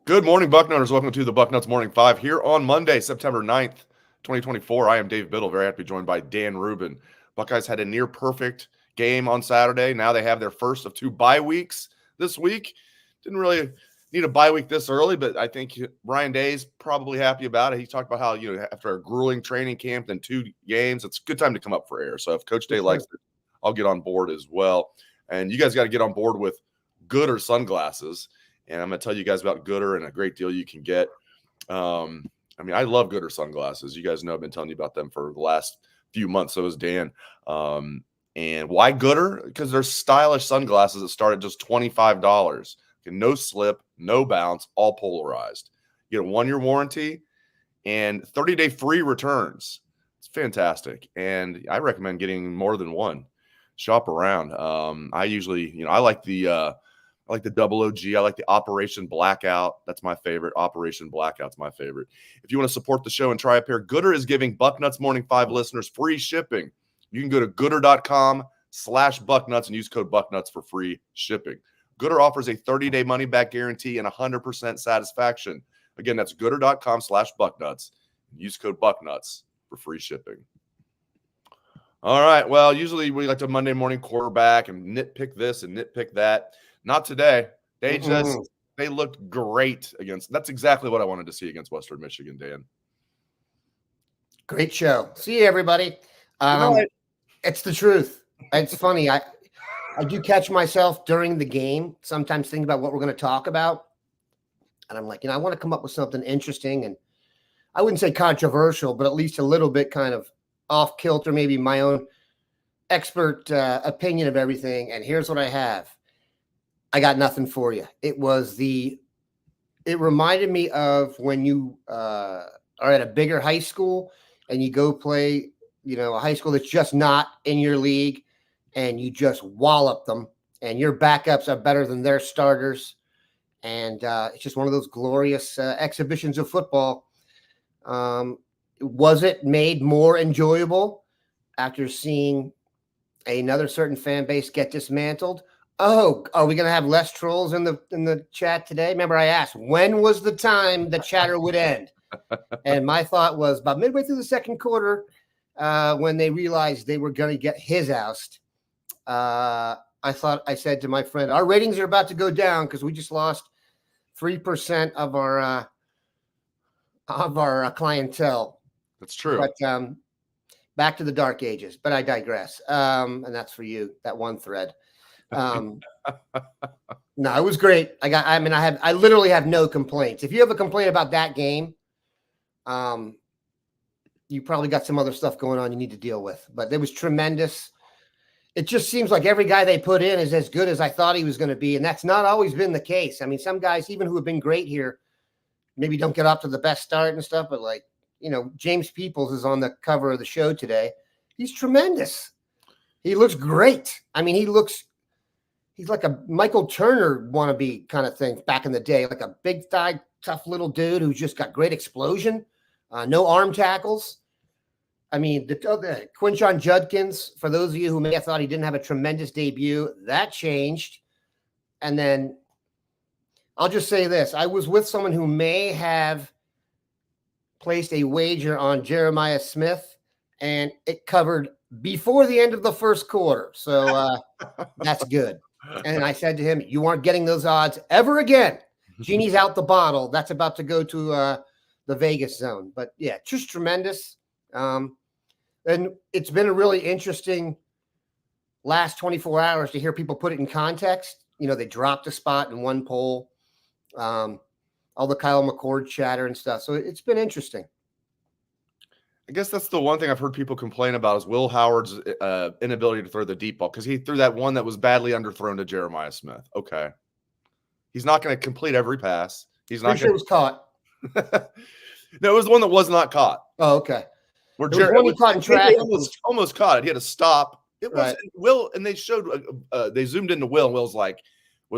Good morning, Bucknutters. Welcome to the Bucknuts Morning 5 here on Monday, September 9th, 2024. I am Dave Biddle, very happy to be joined by Dan Rubin. Buckeyes had a near-perfect game on Saturday. Now they have their first of two bye weeks this week. Didn't really need a bye week this early, but I think Ryan Day's probably happy about it. He talked about how, after a grueling training camp and 2 games, it's a good time to come up for air. So if Coach Day likes it, I'll get on board as well. And you guys got to get on board with Gooder sunglasses. And I'm going to tell you guys about Gooder and a great deal you can get. I love Gooder sunglasses. You guys know I've been telling you about them for the last few months. So is Dan. And why Gooder? Because they're stylish sunglasses that start at just $25. No slip, no bounce, all polarized. You get a 1-year warranty and 30-day free returns. It's fantastic. And I recommend getting more than one. Shop around. I usually, I like the Double OG. I like the Operation Blackout. That's my favorite. Operation Blackout's my favorite. If you want to support the show and try a pair, Gooder is giving Bucknuts Morning 5 listeners free shipping. You can go to gooder.com/Bucknuts and use code Bucknuts for free shipping. Gooder offers a 30-day money-back guarantee and 100% satisfaction. Again, that's gooder.com/Bucknuts. Use code Bucknuts for free shipping. All right. Well, usually we like to Monday morning quarterback and nitpick this and nitpick that. Not today. They looked great against. That's exactly what I wanted to see against Western Michigan, Dan. Great show. See you, everybody. It's the truth. It's funny. I do catch myself during the game sometimes thinking about what we're going to talk about. And I'm like, I want to come up with something interesting. And I wouldn't say controversial, but at least a little bit kind of off kilter, maybe my own expert opinion of everything. And here's what I have. I got nothing for you. It reminded me of when you are at a bigger high school and you go play, a high school that's just not in your league and you just wallop them and your backups are better than their starters. And it's just one of those glorious exhibitions of football. Was it made more enjoyable after seeing another certain fan base get dismantled? Oh, are we going to have less trolls in the chat today? Remember, I asked, when was the time the chatter would end? And my thought was about midway through the second quarter, when they realized they were going to get his oust. I said to my friend, our ratings are about to go down because we just lost 3% of our clientele. That's true. But back to the dark ages. But I digress. And that's for you, that one thread. No, it was great. I literally have no complaints. If you have a complaint about that game, you probably got some other stuff going on you need to deal with. But it was tremendous. It just seems like every guy they put in is as good as I thought he was going to be, and that's not always been the case. I mean, some guys, even who have been great here, maybe don't get off to the best start and stuff. But James Peoples is on the cover of the show today. He's tremendous. He looks great. I mean, he's like a Michael Turner wannabe kind of thing back in the day, like a big thigh, tough little dude who's just got great explosion, no arm tackles. I mean, the Quinshon Judkins, for those of you who may have thought he didn't have a tremendous debut, that changed. And then I'll just say this. I was with someone who may have placed a wager on Jeremiah Smith, and it covered before the end of the first quarter. So that's good. And I said to him, you aren't getting those odds ever again. Genie's out the bottle. That's about to go to the Vegas zone. But, yeah, just tremendous. And it's been a really interesting last 24 hours to hear people put it in context. They dropped a spot in one poll, all the Kyle McCord chatter and stuff. So it's been interesting. I guess that's the one thing I've heard people complain about is Will Howard's inability to throw the deep ball because he threw that one that was badly underthrown to Jeremiah Smith. Okay. He's not going to complete every pass. He's not. Sure it was caught. No, it was the one that was not caught. Oh, okay. Where Jeremiah caught in traffic. Almost caught it. He had to stop. It was right. Will, and they showed. They zoomed into Will. And Will's like,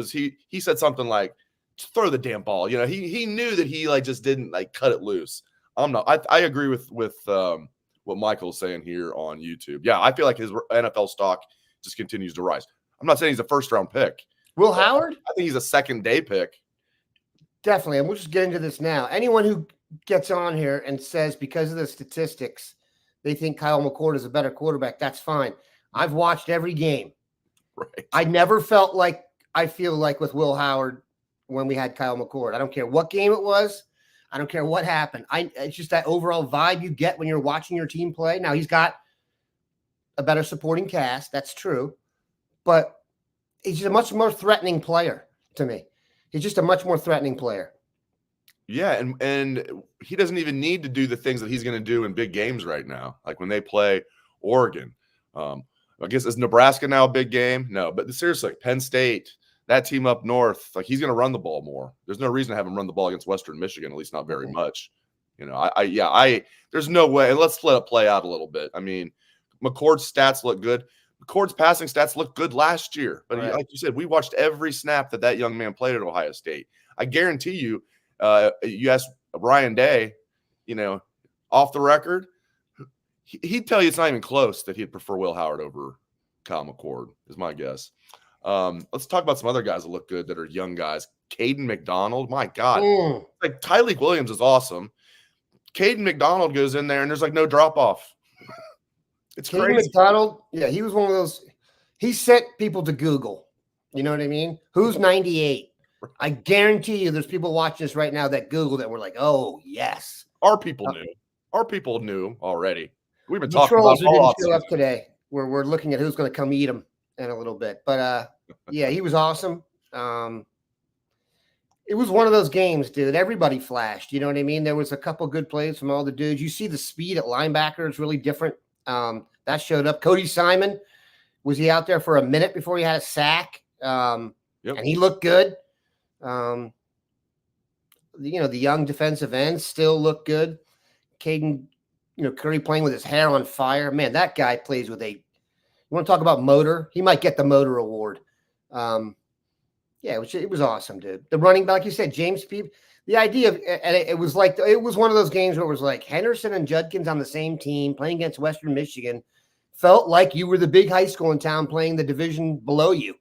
he said something like, "Throw the damn ball." He knew that he just didn't cut it loose. I agree with what Michael's saying here on YouTube. Yeah, I feel like his NFL stock just continues to rise. I'm not saying he's a first-round pick. Will Howard? I think he's a second-day pick. Definitely. And we'll just get into this now. Anyone who gets on here and says because of the statistics, they think Kyle McCord is a better quarterback, that's fine. I've watched every game. Right. I never felt like I feel like with Will Howard when we had Kyle McCord. I don't care what game it was. I don't care what happened. It's just that overall vibe you get when you're watching your team play. Now, he's got a better supporting cast. That's true. But he's just a much more threatening player to me. He's just a much more threatening player. Yeah, and he doesn't even need to do the things that he's going to do in big games right now, like when they play Oregon. I guess is Nebraska now a big game? No, but seriously, Penn State, that team up north, like he's going to run the ball more. There's no reason to have him run the ball against Western Michigan, at least not very much. You know, there's no way. And let's let it play out a little bit. I mean, McCord's stats look good. McCord's passing stats looked good last year, but like you said, we watched every snap that young man played at Ohio State. I guarantee you, you ask Ryan Day, you know, off the record, he'd tell you it's not even close that he'd prefer Will Howard over Kyle McCord, is my guess. Let's talk about some other guys that look good that are young guys. Caden McDonald, my God. Like Tyleek Williams is awesome. Caden McDonald goes in there and there's like no drop off. It's Caden crazy. McDonald, yeah, he was one of those. He sent people to Google. You know what I mean? Who's 98? I guarantee you there's people watching this right now that Googled it. We're like, oh, yes. Our people knew. Our people knew already. We've been The talking trolls about who all didn't show up today. We're looking at who's going to come eat him in a little bit. But, yeah, he was awesome. It was one of those games, dude. Everybody flashed. You know what I mean? There was a couple good plays from all the dudes. You see the speed at linebacker is really different. That showed up. Cody Simon, was he out there for a minute before he had a sack? And he looked good. You know, the young defensive ends still look good. Caden, you know, Curry playing with his hair on fire. Man, that guy plays with you want to talk about motor? He might get the motor award. Yeah, it was awesome, dude. The running back, like you said, James Peep. The idea of it was one of those games where it was like Henderson and Judkins on the same team playing against Western Michigan. Felt like you were the big high school in town playing the division below you.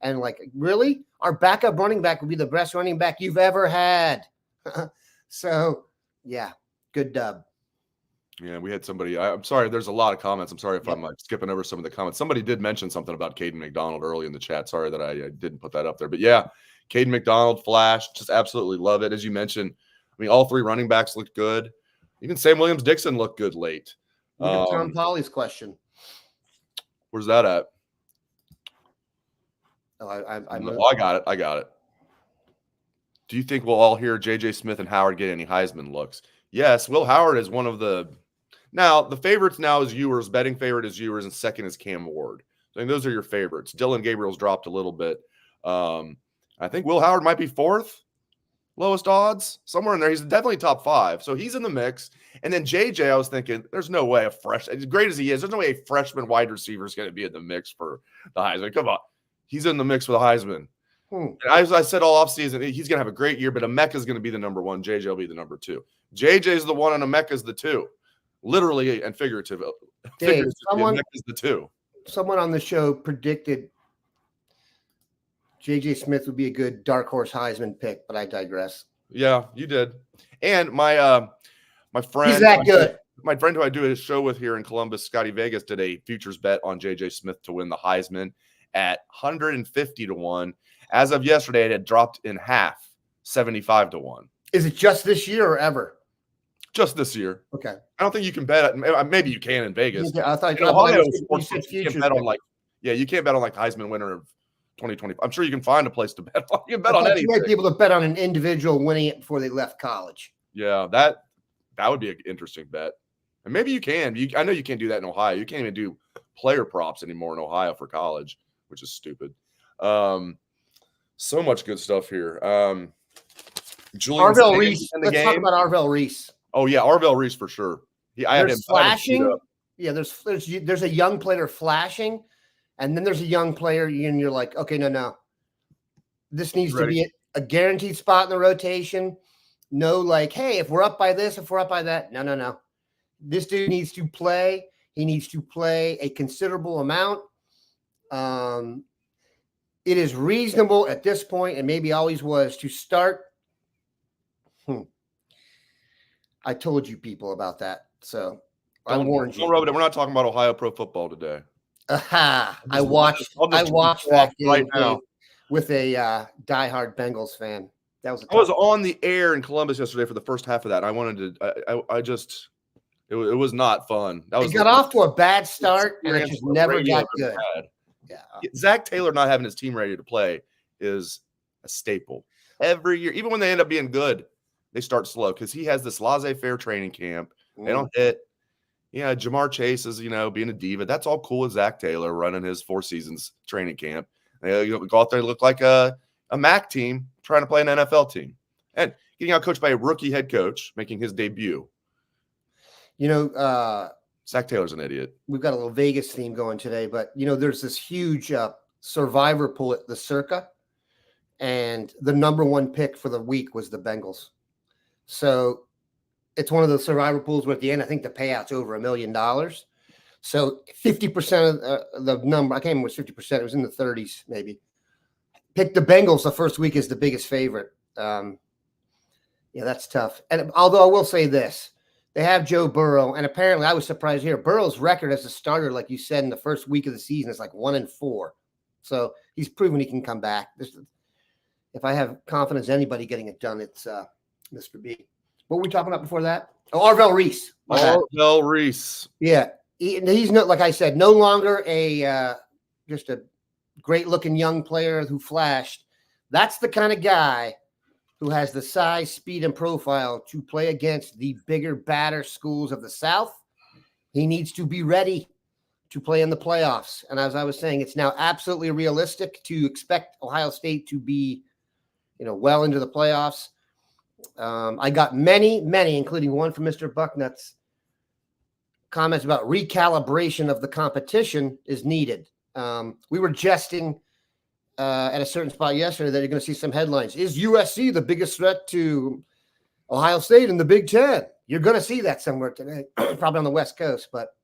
And like, really? Our backup running back would be the best running back you've ever had. So, yeah, good dub. Yeah, we had somebody. I'm sorry, there's a lot of comments. I'm sorry if I'm like skipping over some of the comments. Somebody did mention something about Caden McDonald early in the chat. Sorry that I didn't put that up there. But yeah, Caden McDonald flashed. Just absolutely love it. As you mentioned, I mean, all three running backs looked good. Even Sam Williams-Dixon looked good late. Look at Tom Polly's question. Where's that at? Oh, I got it. Do you think we'll all hear J.J. Smith and Howard get any Heisman looks? Yes, Will Howard is one of the – now, the favorites now is Ewers. Betting favorite is Ewers, and second is Cam Ward. I think those are your favorites. Dylan Gabriel's dropped a little bit. I think Will Howard might be fourth, lowest odds, somewhere in there. He's definitely top 5, so he's in the mix. And then J.J., I was thinking, there's no way as great as he is, there's no way a freshman wide receiver is going to be in the mix for the Heisman. Come on. He's in the mix for the Heisman. And as I said all offseason, he's going to have a great year, but Emeka is going to be the number 1. JJ will be the number 2. JJ is the 1 and Emeka is the 2. Literally and figuratively. Dave, Emeka is the 2. Someone on the show predicted JJ Smith would be a good dark horse Heisman pick, but I digress. Yeah, you did. And my friend, he's that good. My friend who I do a show with here in Columbus, Scotty Vegas, did a futures bet on JJ Smith to win the Heisman at 150 to 1. As of yesterday, it had dropped in half, 75 to 1. Is it just this year or ever? Just this year. Okay. I don't think you can bet it. Maybe you can in Vegas. I thought in Ohio, you can't bet on you can't bet on like the Heisman winner of 2020. I'm sure you can find a place to bet on. You can bet on anything. You might be able to bet on an individual winning it before they left college. Yeah, that would be an interesting bet. And maybe you can. I know you can't do that in Ohio. You can't even do player props anymore in Ohio for college, which is stupid. So much good stuff here. Arvell Reese. Let's talk about Arvell Reese. Oh yeah, Arvell Reese for sure. I had him flashing. Yeah, there's a young player flashing, and then there's a young player, and you're like, okay, no. This needs to be a guaranteed spot in the rotation. No, like, hey, if we're up by this, if we're up by that. No. This dude needs to play. He needs to play a considerable amount. It is reasonable at this point, and maybe always was, to start I told you people about that, so I Don't warned don't you. rub it in. We're not talking about Ohio pro football today. Aha! I I'll watched just that off right game, now. Dave, with a diehard Bengals fan. That was I was on the air in Columbus yesterday for the first half of that. And I wanted to. It was not fun. That was It got off to a bad start, and it experience just the never radio got ever good. had. Yeah. Zack Taylor not having his team ready to play is a staple every year. Even when they end up being good, they start slow because he has this laissez-faire training camp. They don't hit. Yeah, Jamar Chase is, being a diva. That's all cool with Zack Taylor running his 4 seasons training camp. They go out there and look like a MAC team trying to play an NFL team. And getting out coached by a rookie head coach making his debut. Zack Taylor's an idiot. We've got a little Vegas theme going today, but, there's this huge survivor pool at the Circa, and the number 1 pick for the week was the Bengals. So it's one of those survivor pools where at the end, I think the payout's over $1 million. So 50% of the number, I can't remember, it was 50%. It was in the 30s, maybe. Pick the Bengals the first week as the biggest favorite. That's tough. And although I will say this, they have Joe Burrow, and apparently I was surprised here. Burrow's record as a starter, like you said, in the first week of the season is like 1-4. So he's proven he can come back. If I have confidence in anybody getting it done, it's Mr. B. What were we talking about before that? Oh, Arvell Reese. Arvell Reese. Yeah. He's not, like I said, no longer just a great-looking young player who flashed. That's the kind of guy who has the size, speed, and profile to play against the bigger, badder schools of the South. He needs to be ready to play in the playoffs. And as I was saying, it's now absolutely realistic to expect Ohio State to be, well into the playoffs. I got many, including one from Mr. Bucknuts, comments about recalibration of the competition is needed. We were jesting at a certain spot yesterday that you're going to see some headlines. Is USC the biggest threat to Ohio State in the Big Ten? You're going to see that somewhere today, probably on the West Coast. But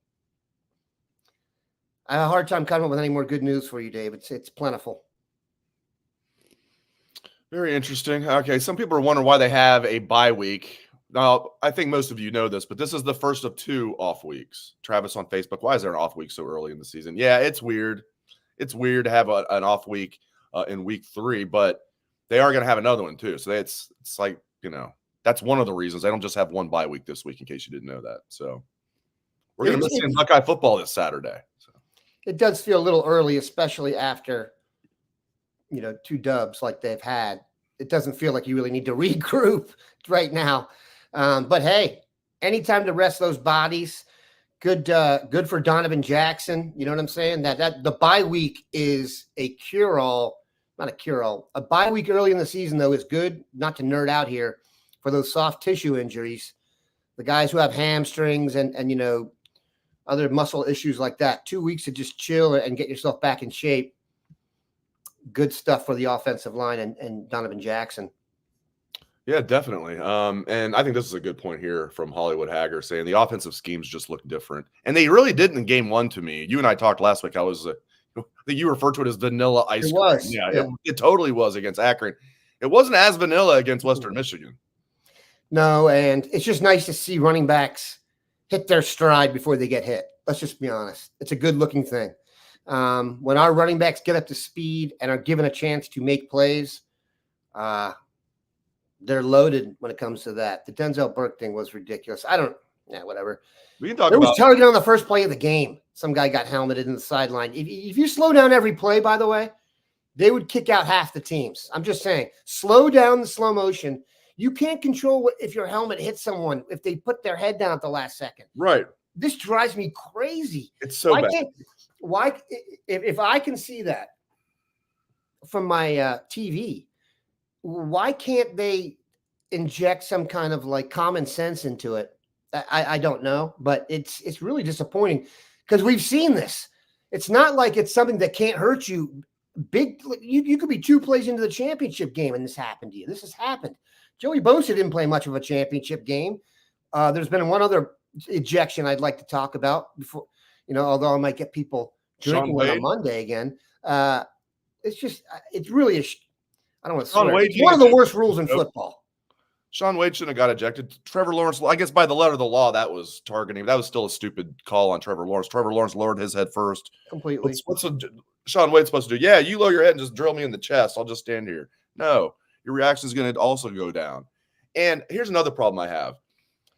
I have a hard time coming up with any more good news for you, Dave. It's plentiful. Very interesting. Okay, some people are wondering why they have a bye week. Now, I think most of you know this, but this is the first of 2 off weeks. Travis on Facebook, why is there an off week so early in the season? Yeah, it's weird. It's weird to have an off week in week 3, but they are going to have another one too. So it's like, that's one of the reasons. They don't just have one bye week this week, in case you didn't know that. So we're going to miss seeing Buckeye football this Saturday. So. It does feel a little early, especially after, 2 dubs like they've had. It doesn't feel like you really need to regroup right now. But hey, anytime to rest those bodies, good for Donovan Jackson. You know what I'm saying? That the bye week is a cure-all, not a cure-all. A bye week early in the season, though, is good, not to nerd out here, for those soft tissue injuries. The guys who have hamstrings and other muscle issues like that. 2 weeks to just chill and get yourself back in shape. Good stuff for the offensive line and Donovan Jackson. Yeah, definitely. And I think this is a good point here from Hollywood Hager, saying the offensive schemes just look different. And they really did in game 1 to me. You and I talked last week. I think you referred to it as vanilla ice cream. Was. Yeah. It totally was against Akron. It wasn't as vanilla against Western Michigan. No, and it's just nice to see running backs hit their stride before they get hit. Let's just be honest. It's a good-looking thing. When our running backs get up to speed and are given a chance to make plays, they're loaded when it comes to that. The Denzel Burke thing was ridiculous. Whatever. We can talk there about was target on the first play of the game. Some guy got helmeted in the sideline. If you slow down every play, by the way, they would kick out half the teams. I'm just saying, slow down the slow motion. You can't control if your helmet hits someone if they put their head down at the last second. Right. This drives me crazy. It's so bad. If I can see that from my TV, why can't they inject some kind of like common sense into it? I don't know, but it's really disappointing because we've seen this. It's not like it's something that can't hurt you. You could be 2 plays into the championship game and this happened to you. This has happened. Joey Bosa didn't play much of a championship game. There's been one other ejection I'd like to talk about before, although I might get people drinking on Monday again. It's really I don't want to swear. It's one of the worst rules in football. Shaun Wade shouldn't have got ejected. Trevor Lawrence, I guess by the letter of the law, that was targeting. That was still a stupid call on Trevor Lawrence. Trevor Lawrence lowered his head first. Completely. What's Shaun Wade supposed to do? Yeah, you lower your head and just drill me in the chest. I'll just stand here. No, your reaction is going to also go down. And here's another problem I have.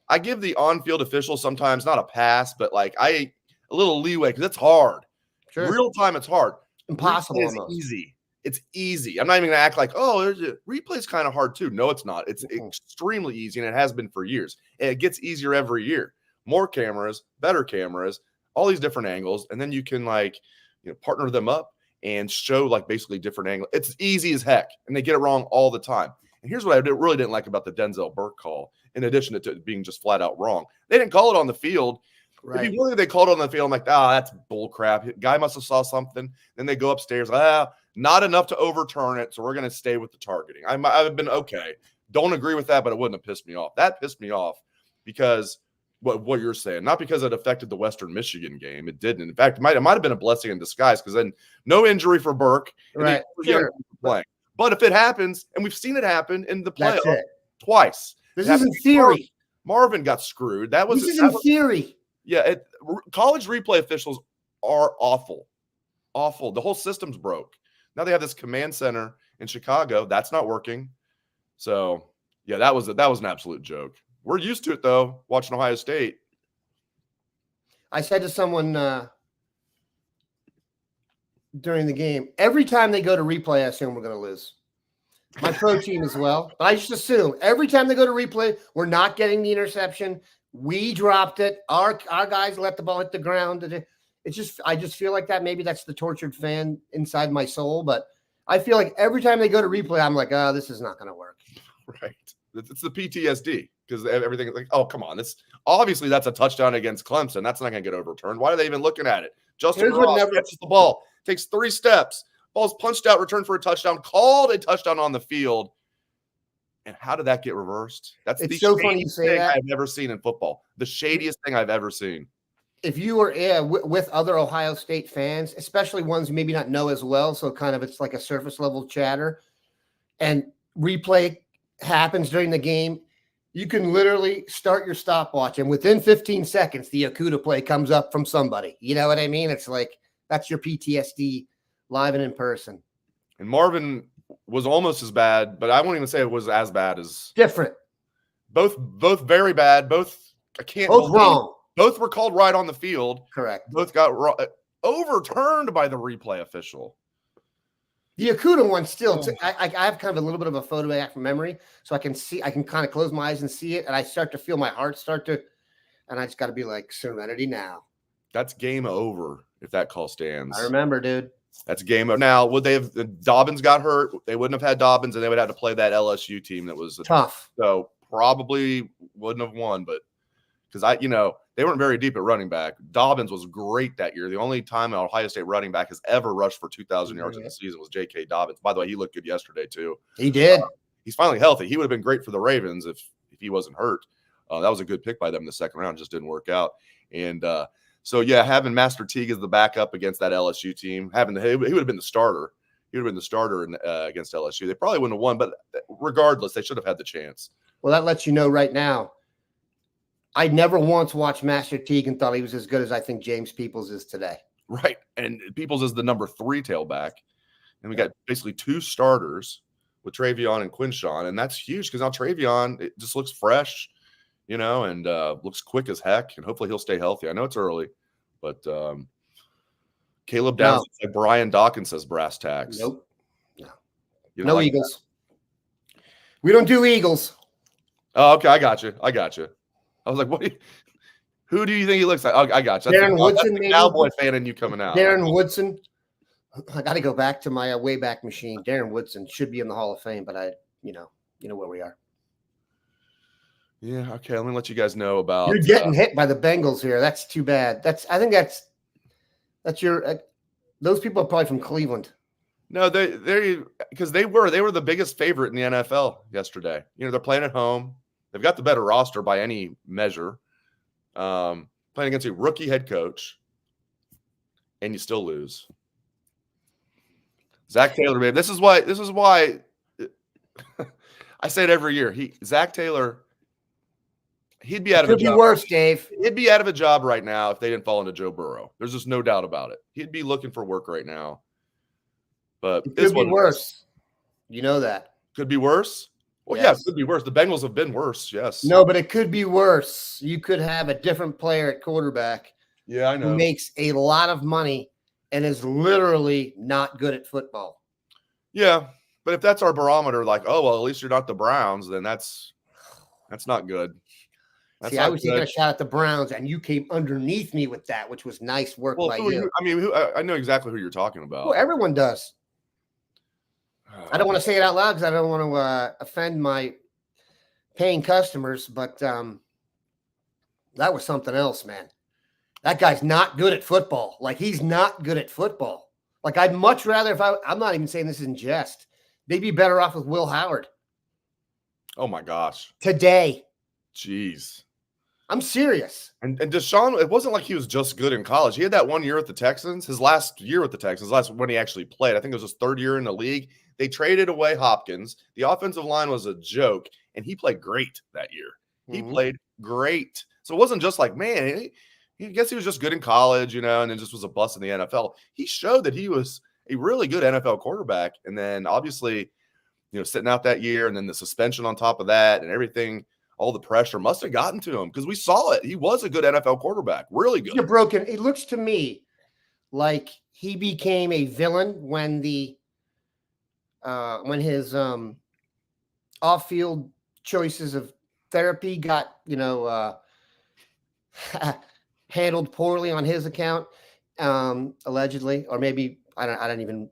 I give the on-field officials sometimes not a pass, but like a little leeway because it's hard. Sure. Real time, it's hard. Impossible. It's easy. It's easy. I'm not even going to act like, oh, replay is kind of hard too. No, it's not. It's extremely easy, and it has been for years. And it gets easier every year. More cameras, better cameras, all these different angles, and then you can partner them up and show like basically different angles. It's easy as heck, and they get it wrong all the time. And here's what I really didn't like about the Denzel Burke call, in addition to it being just flat out wrong. They didn't call it on the field. Right. If you really they called it on the field, I'm like, that's bull crap. Guy must have saw something. Then they go upstairs. Not enough to overturn it, so we're going to stay with the targeting. I've been okay. Don't agree with that, but it wouldn't have pissed me off. That pissed me off because what you're saying, not because it affected the Western Michigan game. It didn't. In fact, it might have been a blessing in disguise because then no injury for Burke. Right. Sure. But if it happens, and we've seen it happen in the playoffs twice. This isn't theory. Marvin got screwed. This isn't theory. Yeah, college replay officials are awful. Awful. The whole system's broke. Now they have this command center in Chicago. That's not working. So, yeah, that was an absolute joke. We're used to it, though, watching Ohio State. I said to someone during the game, every time they go to replay, I assume we're going to lose. My pro team as well. But I just assume every time they go to replay, we're not getting the interception. We dropped it. Our guys let the ball hit the ground. I just feel like that. Maybe that's the tortured fan inside my soul, but I feel like every time they go to replay, I'm like, this is not going to work. Right. It's the PTSD because everything is like, oh, come on. Obviously that's a touchdown against Clemson. That's not going to get overturned. Why are they even looking at it? Justin Ross catches the ball, takes 3 steps, ball's punched out, returned for a touchdown, called a touchdown on the field. And how did that get reversed? It's the so funny you say that. I've ever seen in football. The shadiest thing I've ever seen. If you were with other Ohio State fans, especially ones you maybe not know as well, so kind of it's like a surface level chatter, and replay happens during the game, you can literally start your stopwatch, and within 15 seconds, the Okuda play comes up from somebody. You know what I mean? It's like that's your PTSD live and in person. And Marvin was almost as bad, but I won't even say it was as bad as different. Both very bad. Both wrong. Both were called right on the field. Correct. Both got overturned by the replay official. The Okuda one still. I have kind of a little bit of a photo back from memory, so I can kind of close my eyes and see it, and I start to feel my heart and I just got to be like, serenity now. That's game over if that call stands. I remember, dude. That's game over. Now, would they have? Dobbins got hurt. They wouldn't have had Dobbins, and they would have to play that LSU team that was tough. So probably wouldn't have won, but because they weren't very deep at running back. Dobbins was great that year. The only time an Ohio State running back has ever rushed for 2,000 yards in the season was J.K. Dobbins. By the way, he looked good yesterday too. He did. He's finally healthy. He would have been great for the Ravens if he wasn't hurt. That was a good pick by them in the second round. Just didn't work out. And so, yeah, having Master Teague as the backup against that LSU team, he would have been the starter. He would have been the starter against LSU. They probably wouldn't have won, but regardless, they should have had the chance. Well, that lets you know right now, I never once watched Master Teague and thought he was as good as I think James Peoples is today. Right. And Peoples is the number 3 tailback. And we got basically 2 starters with Travion and Quinshawn. And that's huge because now Travion, it just looks fresh, and looks quick as heck. And hopefully he'll stay healthy. I know it's early, but Caleb Downs, like Brian Dawkins says brass tacks. Nope. No like Eagles. That? We don't do Eagles. Oh, okay. I got you. I was like, who do you think he looks like? Oh, I got you. Darren Woodson, that's Cowboy fan and you coming out. Darren Woodson. I got to go back to my Wayback Machine. Darren Woodson should be in the Hall of Fame, but you know where we are. Yeah. Okay. Let me let you guys know about. You're getting hit by the Bengals here. That's too bad. I think that's your. Those people are probably from Cleveland. No, they because they were the biggest favorite in the NFL yesterday. They're playing at home. They've got the better roster by any measure. Playing against a rookie head coach, and you still lose. Zack Taylor, babe. This is why I say it every year. Zack Taylor, he'd be out of a Could be job. worse, Dave. He'd be out of a job right now if they didn't fall into Joe Burrow. There's just no doubt about it. He'd be looking for work right now. But It could be worse. You know that. Could be worse? Well, yes, it could be worse. The Bengals have been worse, yes. No, but it could be worse. You could have a different player at quarterback. Yeah, I know. Who makes a lot of money and is literally not good at football. Yeah, but if that's our barometer, like, oh, well, at least you're not the Browns, then that's not good. See, I was taking a shot at the Browns, and you came underneath me with that, which was nice work by you. I know exactly who you're talking about. Well, everyone does. I don't want to say it out loud because I don't want to offend my paying customers, but that was something else, man. That guy's not good at football. Like, he's not good at football. Like, I'd much rather, I'm not even saying this in jest, they'd be better off with Will Howard. Oh, my gosh. Today. Jeez. I'm serious. And Deshaun, it wasn't like he was just good in college. He had that 1 year at the Texans, his last year with the Texans, when he actually played. I think it was his third year in the league. They traded away Hopkins. The offensive line was a joke, and he played great that year. He played great. So it wasn't just like, man, I guess he was just good in college, and then just was a bust in the NFL. He showed that he was a really good NFL quarterback. And then obviously, sitting out that year and then the suspension on top of that and everything, all the pressure must have gotten to him because we saw it. He was a good NFL quarterback, really good. You're broken. It looks to me like he became a villain when his off-field choices of therapy got, handled poorly on his account, allegedly, or maybe I don't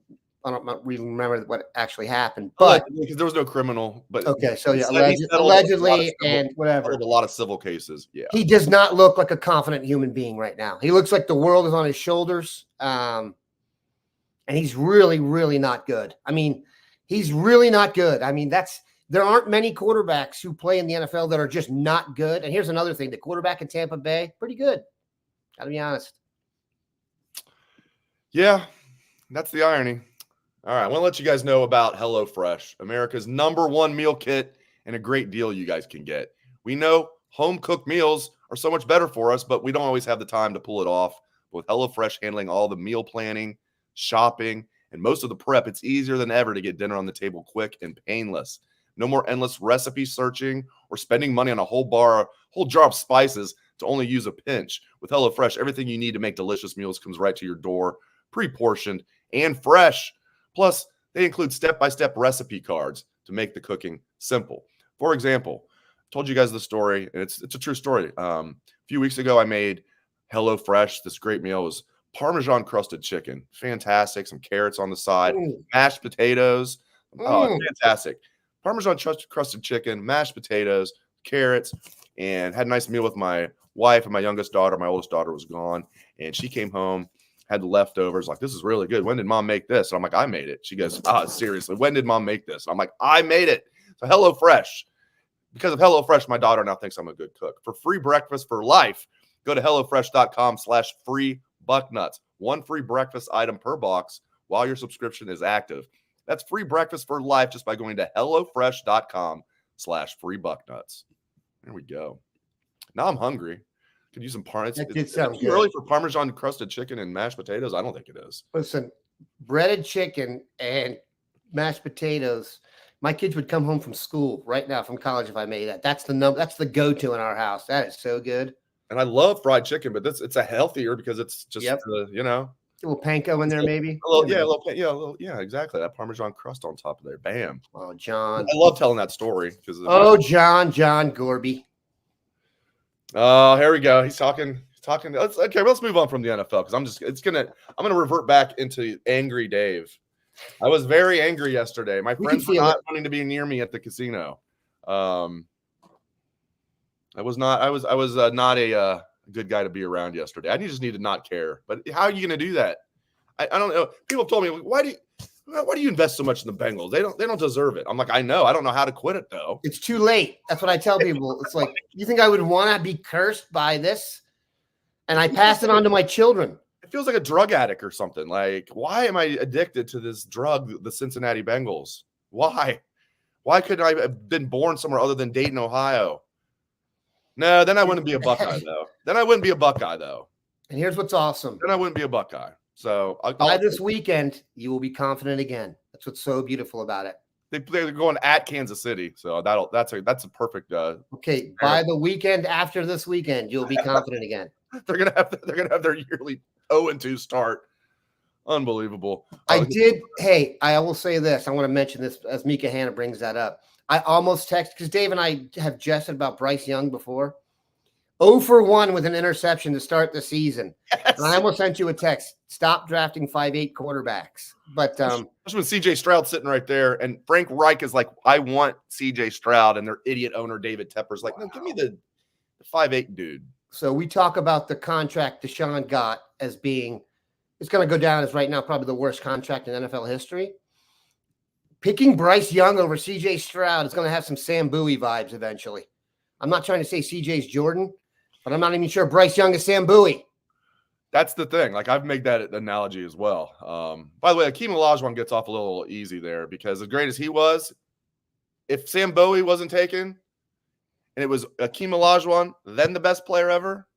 really remember what actually happened, but because there was no criminal. But okay, so yeah, allegedly and whatever. A lot of civil cases. Yeah, he does not look like a confident human being right now. He looks like the world is on his shoulders, and he's really, really not good. I mean, he's really not good. I mean, there aren't many quarterbacks who play in the NFL that are just not good. And here's another thing: the quarterback in Tampa Bay, pretty good. Got to be honest. Yeah, that's the irony. All right, I want to let you guys know about HelloFresh, America's #1 meal kit and a great deal you guys can get. We know home-cooked meals are so much better for us, but we don't always have the time to pull it off. But with HelloFresh handling all the meal planning, shopping, and most of the prep, it's easier than ever to get dinner on the table quick and painless. No more endless recipe searching or spending money on a whole jar of spices to only use a pinch. With HelloFresh, everything you need to make delicious meals comes right to your door, pre-portioned and fresh. Plus, they include step-by-step recipe cards to make the cooking simple. For example, I told you guys the story, and it's a true story. A few weeks ago, I made HelloFresh. This great meal was Parmesan crusted chicken. Fantastic. Some carrots on the side, mashed potatoes. Fantastic. Parmesan crusted chicken, mashed potatoes, carrots, and had a nice meal with my wife and my youngest daughter. My oldest daughter was gone, and she came home, had the leftovers. Like, this is really good. When did mom make this? And I'm like, I made it. She goes, seriously, when did mom make this? And I'm like, I made it. So HelloFresh. Because of HelloFresh, my daughter now thinks I'm a good cook. For free breakfast for life, go to HelloFresh.com/free-bucknuts. One free breakfast item per box while your subscription is active. That's free breakfast for life just by going to HelloFresh.com/free-bucknuts. There we go. Now I'm hungry. Could use some Parmesan. That did sound good. Early for Parmesan crusted chicken and mashed potatoes? I don't think it is. Listen, breaded chicken and mashed potatoes. My kids would come home from school right now from college if I made that. That's the go-to in our house. That is so good. And I love fried chicken, but it's a healthier because it's just a little panko in there, maybe. Yeah, exactly. That Parmesan crust on top of there. Bam. Oh, John. I love telling that story because. John Gorby. Oh, here we go. He's talking. Let's move on from the NFL because I'm gonna revert back into angry Dave. I was very angry yesterday. My friends were not wanting to be near me at the casino. I was not a good guy to be around yesterday. I just need to not care. But how are you going to do that? I don't know. People told me, why do you invest so much in the Bengals? They don't deserve it. I'm like, I know. I don't know how to quit it though. It's too late. That's what I tell people. It's like, you think I would want to be cursed by this? And I pass it on to my children. It feels like a drug addict or something. Like, why am I addicted to this drug, the Cincinnati Bengals? Why? Why couldn't I have been born somewhere other than Dayton, Ohio? No, then I wouldn't be a Buckeye, though. And here's what's awesome. Then I wouldn't be a Buckeye. So by this weekend, you will be confident again. That's what's so beautiful about it. They're going at Kansas City, so that's a perfect. Okay, by the weekend after this weekend, you'll be confident again. They're gonna have their yearly 0-2 start. Unbelievable. Hey, I will say this. I want to mention this as Mika Hanna brings that up. I almost texted because Dave and I have jested about Bryce Young before. 0 for 1 with an interception to start the season. Yes. And I almost sent you a text. Stop drafting 5'8" quarterbacks. But especially with CJ Stroud sitting right there, and Frank Reich is like, I want CJ Stroud, and their idiot owner David Tepper's like, no, give me the 5'8" dude. So we talk about the contract Deshaun got as being, it's going to go down as right now probably the worst contract in NFL history. Picking Bryce Young over CJ Stroud is going to have some Sam Bowie vibes eventually. I'm not trying to say CJ's Jordan, but I'm not even sure Bryce Young is Sam Bowie. That's the thing. Like, I've made that analogy as well. By the way, Akeem Olajuwon gets off a little easy there because as great as he was, if Sam Bowie wasn't taken and it was Akeem Olajuwon, then the best player ever,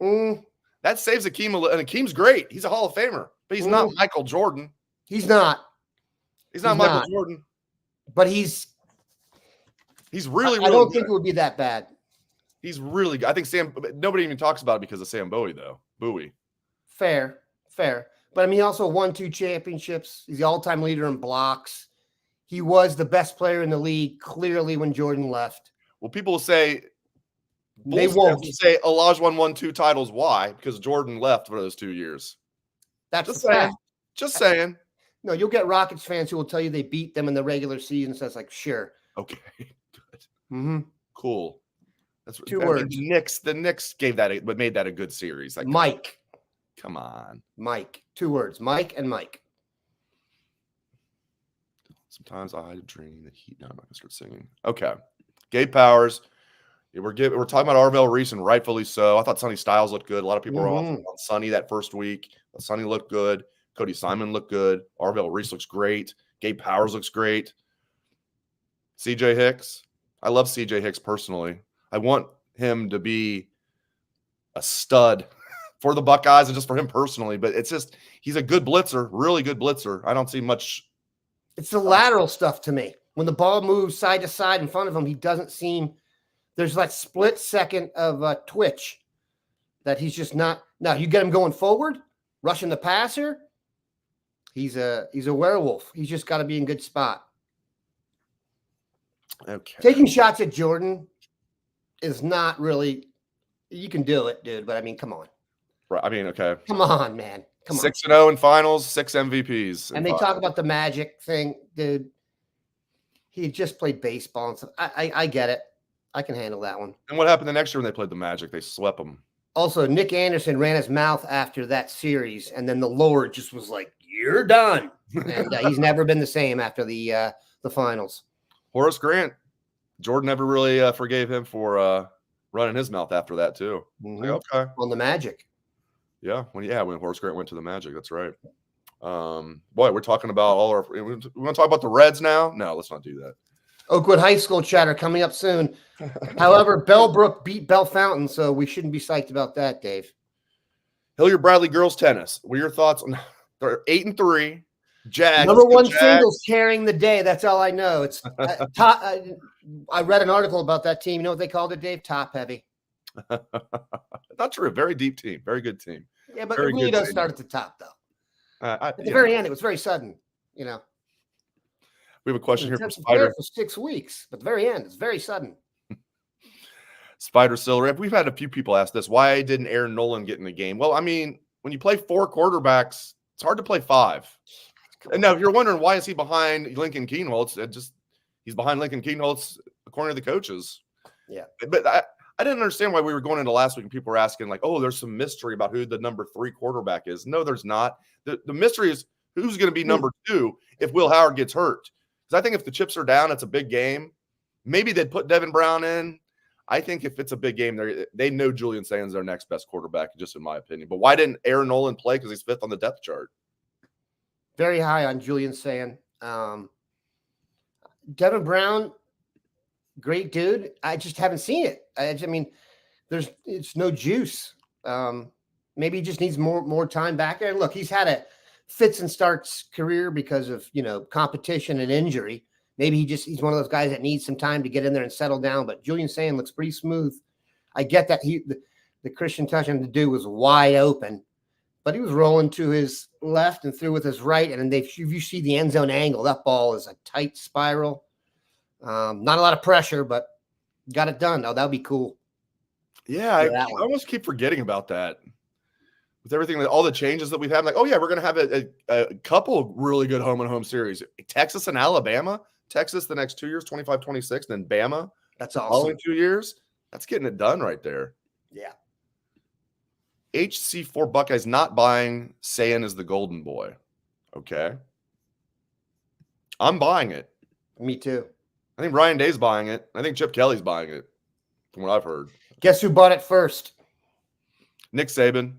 that saves Akeem. And Akeem's great. He's a Hall of Famer, but he's not Michael Jordan. He's not. He's not Michael Jordan. But he's really, really I don't good. think it would be that bad. He's really good. I think nobody even talks about it because of Sam Bowie, though. Bowie. Fair. But I mean, he also won 2 championships. He's the all-time leader in blocks. He was the best player in the league, clearly, when Jordan left. Well, people will say, they won't say Olajuwon won 2 titles. Why? Because Jordan left for those 2 years. That's just saying. Fact. Just saying. No, you'll get Rockets fans who will tell you they beat them in the regular season. So it's like, sure. Okay, good. Mm-hmm. Cool. That's 2 words. The Knicks made that a good series. Like, Mike. Come on. Mike. 2 words. Mike and Mike. Sometimes I dream that he. No, I'm not gonna start singing. Okay. Gabe Powers. Yeah, we're talking about Arvell Reese, and rightfully so. I thought Sonny Styles looked good. A lot of people were off on Sonny that first week. Sonny looked good. Cody Simon looked good. Arvell Reese looks great. Gabe Powers looks great. CJ Hicks. I love CJ Hicks personally. I want him to be a stud for the Buckeyes and just for him personally, but it's just he's a good blitzer, really good blitzer. I don't see much. It's the lateral stuff to me. When the ball moves side to side in front of him, he doesn't seem – there's that split second of twitch that he's just not – now, you get him going forward, rushing the passer, he's a werewolf. He's just got to be in good spot. Okay. Taking shots at Jordan is not really – you can do it, dude, but I mean, come on. Right. I mean, okay. Come on, man. Come on. 6-0 in finals, 6 MVPs. And they talk about the Magic thing, dude. He just played baseball and stuff. I get it. I can handle that one. And what happened the next year when they played the Magic? They swept them. Also, Nick Anderson ran his mouth after that series, and then the Lord just was like, "You're done." And he's never been the same after the finals. Horace Grant, Jordan never really forgave him for running his mouth after that too. Mm-hmm. Like, okay, on the Magic. Yeah, when Horace Grant went to the Magic, that's right. Boy, we're talking about all our. We want to talk about the Reds now? No, let's not do that. Oakwood High School chatter coming up soon. However, Bellbrook beat Bell Fountain, so we shouldn't be psyched about that, Dave. Hilliard Bradley girls tennis. What are your thoughts on? They're 8-3. Jags. Number 1 singles carrying the day. That's all I know. It's top. I read an article about that team. You know what they called it, Dave? Top heavy. Not true. Very deep team. Very good team. Yeah, but it really does start at the top, though. At the very end, it was very sudden. You know. We have a question here from Spider. For 6 weeks, but the very end, it's very sudden. Spider Silver. We've had a few people ask this. Why didn't Aaron Nolan get in the game? Well, I mean, when you play 4 quarterbacks, it's hard to play 5. And now, if you're wondering why is he behind Lincoln Keenholz, he's behind Lincoln Keenholz according to the coaches. Yeah, but I didn't understand why we were going into last week and people were asking like, oh, there's some mystery about who the number 3 quarterback is. No, there's not. The mystery is who's going to be number 2 if Will Howard gets hurt. Because I think if the chips are down, it's a big game. Maybe they'd put Devin Brown in. I think if it's a big game, they know Julian Sands their next best quarterback, just in my opinion. But why didn't Aaron Nolan play? Because he's 5th on the depth chart. Very high on Julian Sand. Devin Brown, great dude. I just haven't seen it. I mean, it's no juice. Maybe he just needs more time back there. Look, he's had a fits and starts career because of, competition and injury. Maybe he's one of those guys that needs some time to get in there and settle down. But Julian Sand looks pretty smooth. I get that the Christian touchdown to do was wide open, but he was rolling to his left and threw with his right. And then if you see the end zone angle, that ball is a tight spiral. Not a lot of pressure, but got it done. Oh, that would be cool. Yeah, I almost keep forgetting about that. With everything, all the changes that we've had, like, oh yeah, we're going to have a couple of really good home-and-home series. Texas and Alabama. Texas the next 2 years, 25-26, then Bama. That's awesome. Only 2 years. That's getting it done right there. Yeah. HC4 Buckeyes not buying Sayin as the golden boy. Okay. I'm buying it. Me too. I think Ryan Day's buying it. I think Chip Kelly's buying it, from what I've heard. Guess who bought it first? Nick Saban.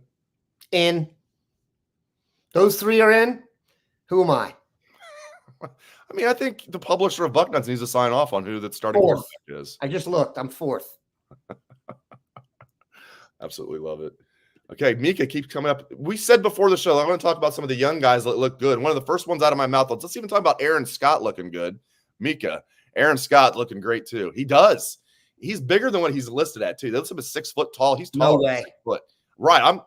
In. Those three are in. Who am I? I mean, I think the publisher of Bucknuts needs to sign off on who that starting quarterback is. I just looked. I'm fourth. Absolutely love it. Okay, Mika keeps coming up. We said before the show, I want to talk about some of the young guys that look good. One of the first ones out of my mouth, let's even talk about Aaron Scott looking good. Mika, Aaron Scott looking great too. He does. He's bigger than what he's listed at too. They list him as 6 foot tall. He's taller. No way. 6 foot. Right.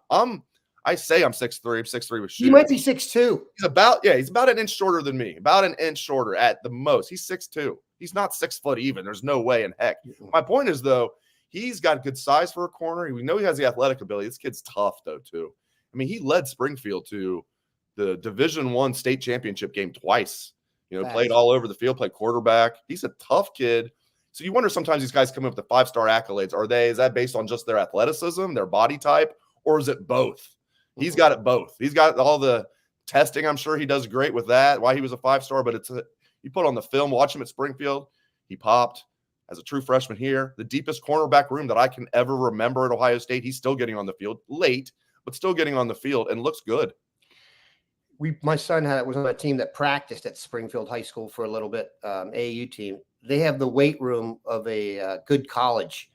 I say I'm 6'3". I'm 6'3" with shoes. He might be 6'2". He's about an inch shorter than me. About an inch shorter at the most. He's 6'2". He's not 6 foot even. There's no way in heck. My point is though, he's got good size for a corner. We know he has the athletic ability. This kid's tough though too. I mean, he led Springfield to the Division I state championship game twice. Played all over the field, played quarterback. He's a tough kid. So you wonder sometimes these guys come up with the 5-star accolades. Is that based on just their athleticism, their body type, or is it both? He's got it both. He's got all the testing. I'm sure he does great with that, why he was a 5-star, but you put on the film, watch him at Springfield. He popped as a true freshman here. The deepest cornerback room that I can ever remember at Ohio State. He's still getting on the field late, but still getting on the field and looks good. My son was on a team that practiced at Springfield High School for a little bit, AAU team. They have the weight room of a good college.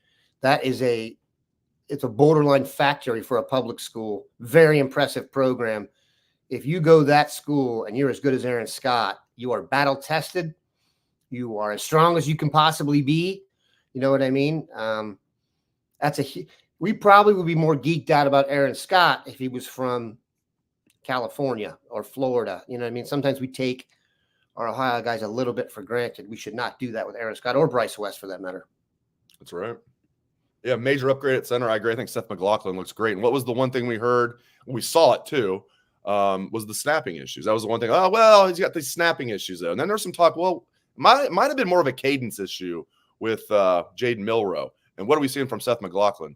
It's a borderline factory for a public school. Very impressive program. If you go that school and you're as good as Aaron Scott, you are battle tested. You are as strong as you can possibly be. You know what I mean? We probably would be more geeked out about Aaron Scott if he was from California or Florida. You know what I mean? Sometimes we take our Ohio guys a little bit for granted. We should not do that with Aaron Scott or Bryce West for that matter. That's right. Yeah, major upgrade at center. I agree. I think Seth McLaughlin looks great. And what was the one thing we heard? We saw it too. Was the snapping issues. That was the one thing. Oh, well, he's got these snapping issues though. And then there's some talk. Well, might have been more of a cadence issue with Jaden Milroe. And what are we seeing from Seth McLaughlin?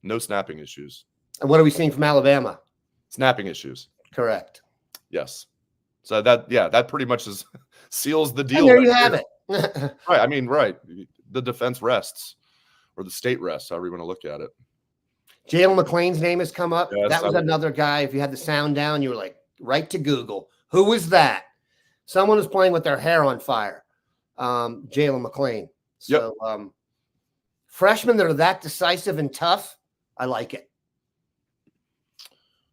No snapping issues. And what are we seeing from Alabama? Snapping issues. Correct. Yes. So that pretty much seals the deal. And there you have it. Right. I mean, right. The defense rests, or the state rests, however you want to look at it. Jalen McClain's name has come up. Yes, that was another guy. If you had the sound down, you were like, right to Google. Who was that? Someone was playing with their hair on fire. Jalen McClain. So freshmen that are that decisive and tough, I like it.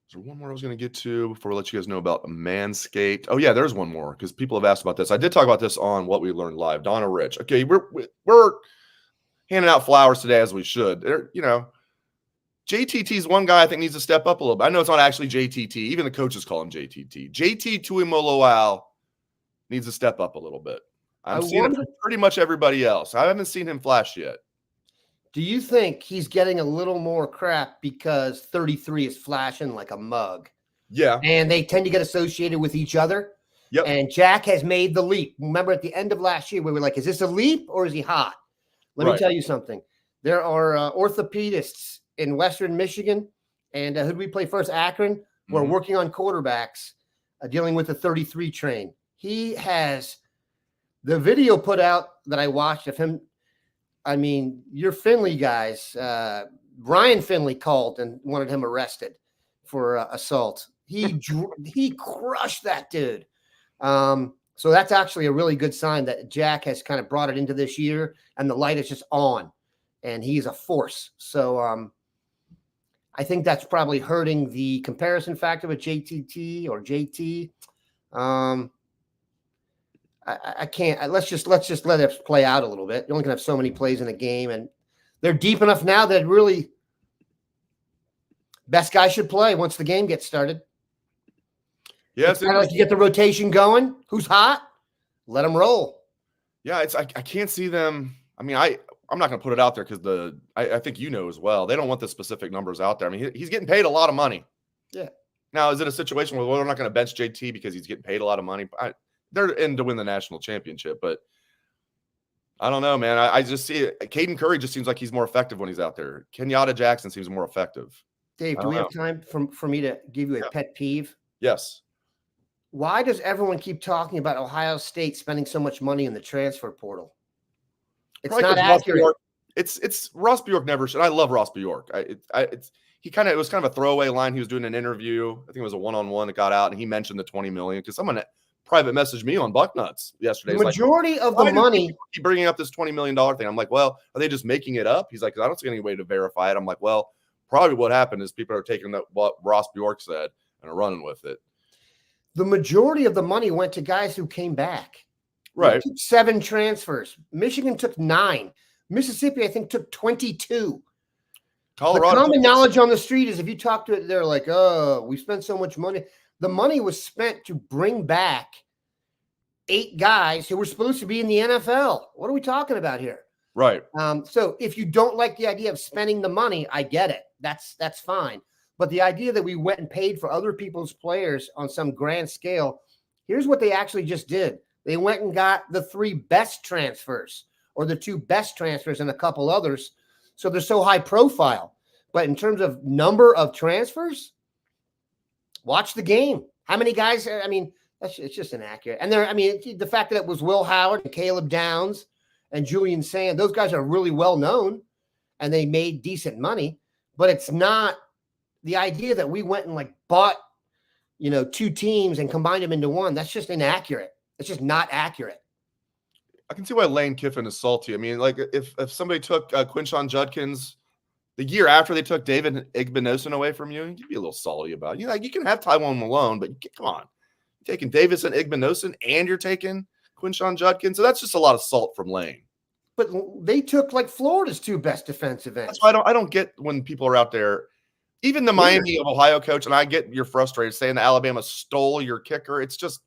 Is there one more I was going to get to before we let you guys know about Manscaped? Oh, yeah, there's one more because people have asked about this. I did talk about this on What We Learned Live. Donna Rich. Okay, we're handing out flowers today as we should. JTT's one guy I think needs to step up a little bit. I know it's not actually JTT. Even the coaches call him JTT. JT Tuimoloau needs to step up a little bit. I'm seeing it from pretty much everybody else. I haven't seen him flash yet. Do you think he's getting a little more crap because 33 is flashing like a mug? Yeah. And they tend to get associated with each other. Yep. And Jack has made the leap. Remember at the end of last year, we were like, is this a leap or is he hot? Let me tell you something. There are orthopedists in Western Michigan, and who did we play first? Akron. Who are working on quarterbacks, dealing with the 33 train. He has the video put out that I watched of him. I mean, your Finley guys, Ryan Finley called and wanted him arrested for assault. He crushed that dude. So that's actually a really good sign that Jack has kind of brought it into this year, and the light is just on, and he's a force. So I think that's probably hurting the comparison factor with JTT or JT. I can't. Let's just let it play out a little bit. You're only gonna have so many plays in a game, and they're deep enough now that really best guy should play once the game gets started. Yeah, it's kind of like you get the rotation going. Who's hot? Let them roll. Yeah, I can't see them. I mean, I'm not going to put it out there because I think you know as well. They don't want the specific numbers out there. I mean, he's getting paid a lot of money. Yeah. Now, is it a situation where we're not going to bench JT because he's getting paid a lot of money? They're in to win the national championship, but I don't know, man. I just see it. Caden Curry just seems like he's more effective when he's out there. Kenyatta Jackson seems more effective. Dave, do we have time for me to give you a pet peeve? Yes. Why does everyone keep talking about Ohio State spending so much money in the transfer portal? It's not accurate. It's Ross Bjork never should. I love Ross Bjork. It was kind of a throwaway line. He was doing an interview. I think it was a one-on-one that got out, and he mentioned the $20 million because someone private messaged me on Bucknuts yesterday. The majority of the money. Keep bringing up this $20 million thing. I'm like, well, are they just making it up? He's like, I don't see any way to verify it. I'm like, well, probably what happened is people are taking what Ross Bjork said and are running with it. The majority of the money went to guys who came back. Right. 7 transfers. Michigan took 9. Mississippi, I think, took 22. Colorado. The common knowledge on the street is if you talk to it, they're like, oh, we spent so much money. The money was spent to bring back 8 guys who were supposed to be in the NFL. What are we talking about here? Right. So if you don't like the idea of spending the money, I get it. That's fine. But the idea that we went and paid for other people's players on some grand scale, here's what they actually just did. They went and got the 3 best transfers or the 2 best transfers and a couple others. So they're so high profile. But in terms of number of transfers, watch the game. How many guys? I mean, it's just inaccurate. And the fact that it was Will Howard and Caleb Downs and Julian Sand, those guys are really well known and they made decent money. But it's not the idea that we went and bought, 2 teams and combined them into one. That's just inaccurate. It's just not accurate. I can see why Lane Kiffin is salty. I mean, if somebody took Quinshon Judkins the year after they took David Igbinosun away from you, you'd be a little salty about it. You can have Taiwan Malone, but come on. You're taking Davis and Igbinosun and you're taking Quinshon Judkins. So that's just a lot of salt from Lane. But they took Florida's 2 best defensive ends. That's why I don't get when people are out there. Even the Miami of Ohio coach, and I get you're frustrated saying that Alabama stole your kicker. It's just,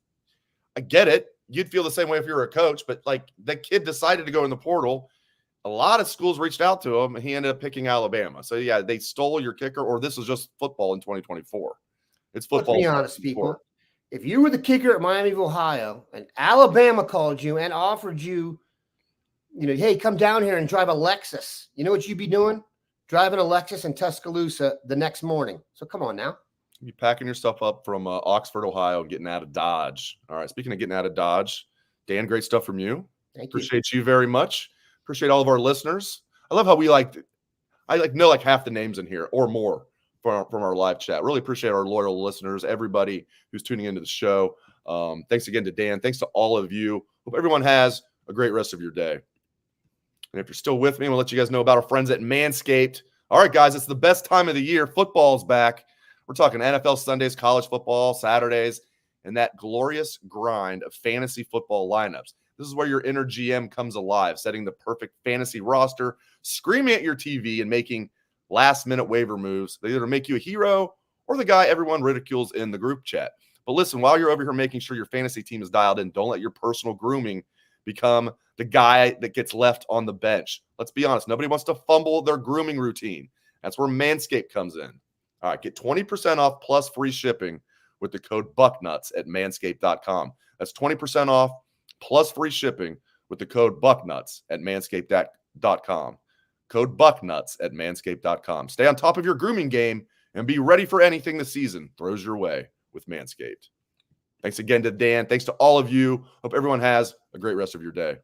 I get it. You'd feel the same way if you were a coach, but the kid decided to go in the portal. A lot of schools reached out to him, and he ended up picking Alabama. So, yeah, they stole your kicker, or this is just football in 2024. It's football. Let's be honest, people. If you were the kicker at Miami of Ohio, and Alabama called you and offered you, hey, come down here and drive a Lexus, you know what you'd be doing? Driving a Lexus in Tuscaloosa the next morning. So come on now. You're packing your stuff up from Oxford, Ohio, and getting out of Dodge. All right. Speaking of getting out of Dodge, Dan, great stuff from you. Appreciate you very much. Appreciate all of our listeners. I love how we know half the names in here or more from our live chat. Really appreciate our loyal listeners, everybody who's tuning into the show. Thanks again to Dan. Thanks to all of you. Hope everyone has a great rest of your day. And if you're still with me, we'll let you guys know about our friends at Manscaped. All right, guys, it's the best time of the year. Football's back. We're talking NFL Sundays, college football, Saturdays, and that glorious grind of fantasy football lineups. This is where your inner GM comes alive, setting the perfect fantasy roster, screaming at your TV, and making last-minute waiver moves. They either make you a hero or the guy everyone ridicules in the group chat. But listen, while you're over here making sure your fantasy team is dialed in, don't let your personal grooming become the guy that gets left on the bench. Let's be honest. Nobody wants to fumble their grooming routine. That's where Manscaped comes in. All right, get 20% off plus free shipping with the code Bucknuts at manscaped.com. That's 20% off plus free shipping with the code Bucknuts at manscaped.com. Code Bucknuts at manscaped.com. Stay on top of your grooming game and be ready for anything the season throws your way with Manscaped. Thanks again to Dan. Thanks to all of you. Hope everyone has a great rest of your day.